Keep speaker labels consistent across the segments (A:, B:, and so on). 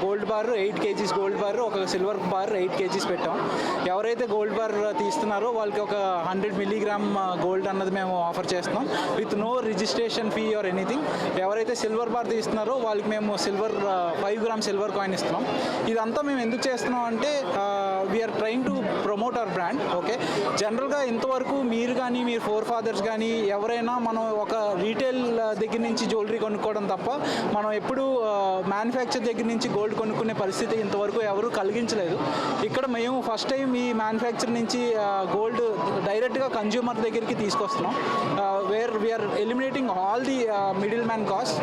A: Gold bar 8 kgs gold bar, ఒక silver bar 8 kgs పెట్టాం. ఎవరైతే గోల్డ్ బార్ తీస్తున్నారో వాళ్ళకి ఒక 100 milligram గోల్డ్ అన్నది మేము ఆఫర్ చేస్తున్నాం with no registration fee or anything. ఎవరైతే సిల్వర్ బార్ తీస్తున్నారో వాళ్ళకి మేము 5 grams సిల్వర్ కాయిన్ ఇస్తున్నాం. ఇదంతా మేము ఎందుకు చేస్తున్నాం అంటే we are trying to promote our brand. Okay, జనరల్గా ఇంతవరకు మీరు కానీ మీరు ఫోర్ ఫాదర్స్ కానీ ఎవరైనా మనం ఒక రీటైల్ దగ్గర నుంచి జ్యువెలరీ కొనుక్కోవడం తప్ప మనం ఎప్పుడు మ్యానుఫ్యాక్చర్ దగ్గర నుంచి గోల్డ్ కొనుక్కునే పరిస్థితి ఇంతవరకు ఎవరు కలిగించలేదు. ఇక్కడ మేము ఫస్ట్ టైం ఈ మ్యానుఫ్యాక్చర్ నుంచి గోల్డ్ డైరెక్ట్గా కన్జ్యూమర్ దగ్గరికి తీసుకొస్తున్నాం. Where we are eliminating all the middle man cost.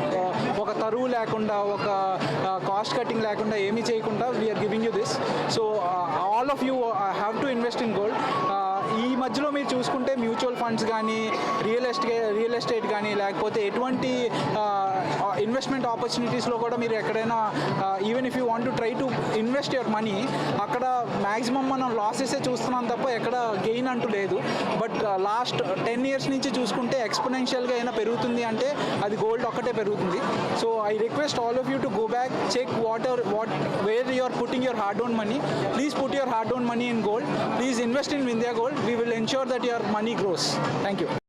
A: ఒక తరువు లేకుండా, ఒక కాస్ట్ కటింగ్ లేకుండా, ఏమీ చేయకుండా we are giving you this. So all of you have to invest in gold. ఈ మధ్యలో మీరు చూసుకుంటే మ్యూచువల్ ఫండ్స్ కానీ, రియల్ ఎస్టేట్ కానీ, లేకపోతే ఎటువంటి ఇన్వెస్ట్మెంట్ ఆపర్చునిటీస్లో కూడా మీరు ఎక్కడైనా even if you want to try to invest your money, అక్కడ మ్యాక్సిమం మనం లాసెసే చూస్తున్నాం తప్ప ఎక్కడ గెయిన్ అంటూ లేదు. బట్ లాస్ట్ 10 years నుంచి చూసుకుంటే ఎక్స్పోనెన్షియల్గా అయినా పెరుగుతుంది అంటే అది గోల్డ్ ఒక్కటే పెరుగుతుంది. So I request all of you to go back, check where you are putting your hard own money. Please put your hard-earned money in gold. Please invest in Vindhya Gold. We will ensure that your money grows. Thank you.